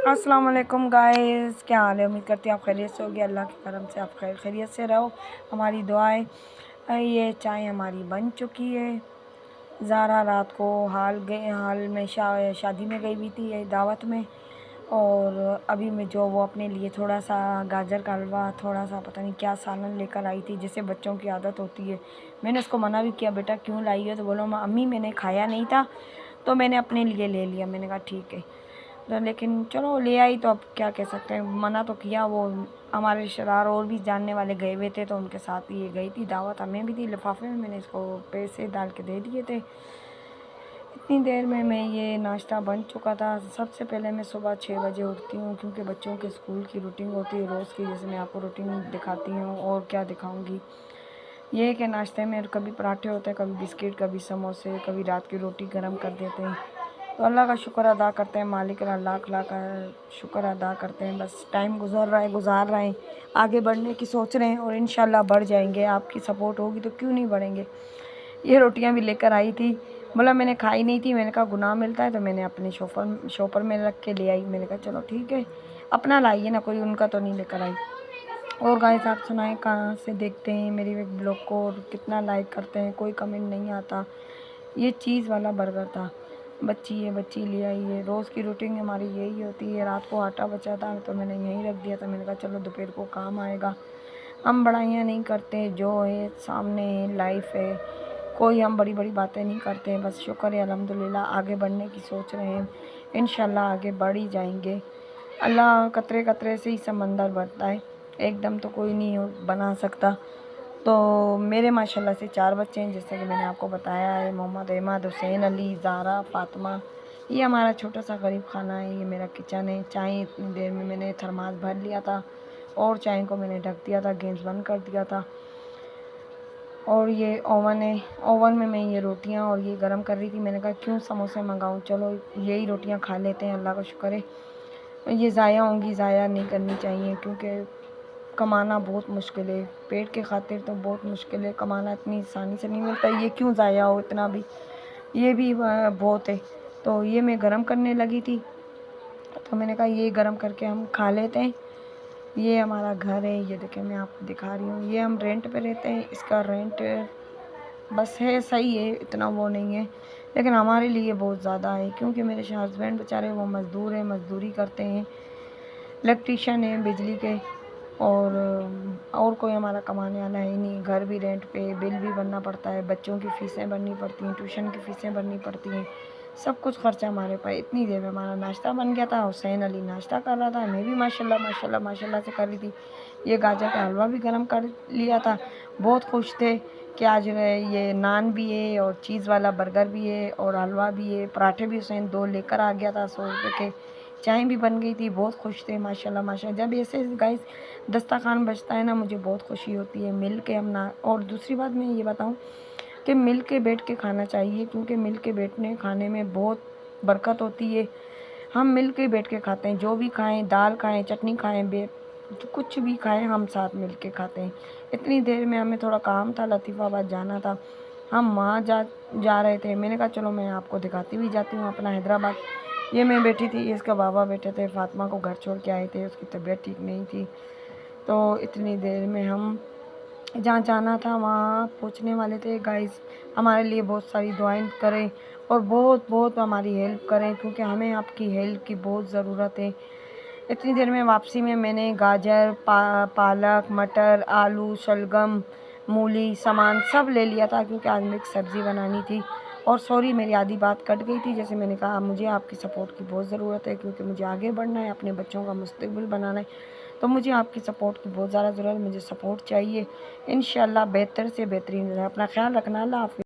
अस्सलाम वालेकुम गाइस, क्या हाल है। उम्मीद करती हूँ आप खैरियत से होगी। अल्लाह के करम से आप खैरियत से रहो, हमारी दुआएं। ये चाय हमारी बन चुकी है। ज़ारा रात को हाल में शादी में गई हुई थी, ये दावत में। और अभी मैं जो वो अपने लिए थोड़ा सा गाजर का हलवा, थोड़ा सा पता नहीं क्या सालन लेकर आई थी, जैसे बच्चों की आदत होती है। मैंने उसको मना भी किया, बेटा क्यों लाई है, तो बोलो अम्मी मैंने खाया नहीं था तो मैंने अपने लिए ले लिया। मैंने कहा ठीक है, तो लेकिन चलो ले आई, तो अब क्या कह सकते हैं, मना तो किया। वो हमारे रिश्तेदार और भी जानने वाले गए हुए थे, तो उनके साथ ही ये गई थी दावत। हमें भी थी, लिफाफे में मैंने इसको पैसे डाल के दे दिए थे। इतनी देर में मैं ये नाश्ता बन चुका था। सबसे पहले मैं सुबह 6 बजे उठती हूँ, क्योंकि बच्चों के स्कूल की रूटीन होती है रोज़ की, जैसे मैं आपको रूटीन दिखाती हूँ और क्या दिखाऊँगी। ये है कि नाश्ते में कभी पराठे होते हैं, कभी बिस्किट, कभी समोसे, कभी रात की रोटी गर्म कर देते हैं। तो अल्लाह का शुक्र अदा करते हैं, मालिक का लाख लाख का शुक्र अदा करते हैं। बस टाइम गुजार रहे हैं, आगे बढ़ने की सोच रहे हैं और इंशाल्लाह बढ़ जाएंगे। आपकी सपोर्ट होगी तो क्यों नहीं बढ़ेंगे। ये रोटियां भी लेकर आई थी, बोला मैंने खाई नहीं थी। मैंने कहा गुनाह मिलता है, तो मैंने अपने शॉपर में रख के ले आई। मैंने कहा चलो ठीक है, अपना लाइए ना, कोई उनका तो नहीं लेकर आई। और गाइस आप सुनाएं, कहाँ से देखते हैं मेरी ब्लॉग को और कितना लाइक करते हैं, कोई कमेंट नहीं आता। ये चीज़ वाला बर्गर था, बच्ची ले आई है। रोज़ की रूटीन हमारी यही होती है। रात को आटा बचा था तो मैंने यहीं रख दिया था। मैंने कहा चलो दोपहर को काम आएगा। हम बड़ाइयाँ नहीं करते, जो है सामने लाइफ है, कोई हम बड़ी बड़ी बातें नहीं करते। बस शुक्र है अल्हम्दुलिल्लाह, आगे बढ़ने की सोच रहे हैं, इंशाल्लाह आगे बढ़ ही जाएंगे। अल्लाह कतरे कतरे से ही समंदर भरता है, एकदम तो कोई नहीं बना सकता। तो मेरे माशाल्लाह से 4 बच्चे हैं, जैसे कि मैंने आपको बताया है। मोहम्मद, अहमद, हुसैन, अली, ज़ारा, फ़ातिमा। ये हमारा छोटा सा गरीब खाना है। ये मेरा किचन है। चाय इतनी देर में मैंने थर्मास भर लिया था और चाय को मैंने ढक दिया था, गैस बंद कर दिया था। और ये ओवन है, ओवन में मैं ये रोटियां और ये गरम कर रही थी। मैंने कहा क्यों समोसे मंगाऊं, चलो यही रोटियां खा लेते हैं। अल्लाह का शुक्र है, ये ज़ाया होंगी, ज़ाया नहीं करनी चाहिए, क्योंकि कमाना बहुत मुश्किल है। पेट के खातिर तो बहुत मुश्किल है, कमाना इतनी आसानी से नहीं मिलता। ये क्यों ज़ाया हो इतना भी, ये भी बहुत है। तो ये मैं गरम करने लगी थी, तो मैंने कहा ये गरम करके हम खा लेते हैं। ये हमारा घर है, ये देखें मैं आपको दिखा रही हूँ। ये हम रेंट पे रहते हैं, इसका रेंट बस है, सही है, इतना वो नहीं है, लेकिन हमारे लिए बहुत ज़्यादा है, क्योंकि मेरे हस्बैंड बेचारे वो मज़दूर हैं, मज़दूरी करते हैं, इलेक्ट्रीशियन है बिजली के। और कोई हमारा कमाने वाला है नहीं। घर भी रेंट पे, बिल भी भरना पड़ता है, बच्चों की फ़ीसें भरनी पड़ती हैं, ट्यूशन की फ़ीसें भरनी पड़ती हैं, सब कुछ खर्चा हमारे पास। इतनी देर में हमारा नाश्ता बन गया था। हुसैन अली नाश्ता कर रहा था, मैं भी माशाल्लाह माशाल्लाह माशाल्लाह से कर रही थी। ये गाजर का हलवा भी गर्म कर लिया था। बहुत खुश थे कि आज जो है ये नान भी है और चीज़ वाला बर्गर भी है और हलवा भी है। पराठे भी हुसैन 2 लेकर आ गया था 100 रुपये के। चाय भी बन गई थी, बहुत खुश थे माशाल्लाह माशाल्लाह। जब ऐसे गाइस दस्तरखान बजता है ना, मुझे बहुत खुशी होती है। मिल के हम ना, और दूसरी बात मैं ये बताऊं कि मिल के बैठ के खाना चाहिए, क्योंकि मिल के बैठने खाने में बहुत बरकत होती है। हम मिल के बैठ के खाते हैं, जो भी खाएं, दाल खाएं, चटनी खाएं, कुछ भी खाएं, हम साथ मिल के खाते हैं। इतनी देर में हमें थोड़ा काम था, लतीफ़ाबाद जाना था, हम वहाँ जा रहे थे। मैंने कहा चलो मैं आपको दिखाती हुई जाती हूँ अपना हैदराबाद। ये मैं बैठी थी, इसका बाबा बैठे थे, फ़ातिमा को घर छोड़ के आए थे, उसकी तबीयत ठीक नहीं थी। तो इतनी देर में हम जहाँ जाना था वहाँ पहुँचने वाले थे। गाइस हमारे लिए बहुत सारी दुआएं करें और बहुत बहुत हमारी हेल्प करें, क्योंकि हमें आपकी हेल्प की बहुत ज़रूरत है। इतनी देर में वापसी में मैंने गाजर, पालक, मटर, आलू, शलगम, मूली, सामान सब ले लिया था, क्योंकि आज मिक्स सब्ज़ी बनानी थी। और सॉरी मेरी आधी बात कट गई थी। जैसे मैंने कहा मुझे आपकी सपोर्ट की बहुत ज़रूरत है, क्योंकि मुझे आगे बढ़ना है, अपने बच्चों का मुस्तकबिल बनाना है। तो मुझे आपकी सपोर्ट की बहुत ज़्यादा ज़रूरत है, मुझे सपोर्ट चाहिए। इंशाल्लाह बेहतर से बेहतरीन। अपना ख्याल रखना। अल्लाह हाफ़िज़।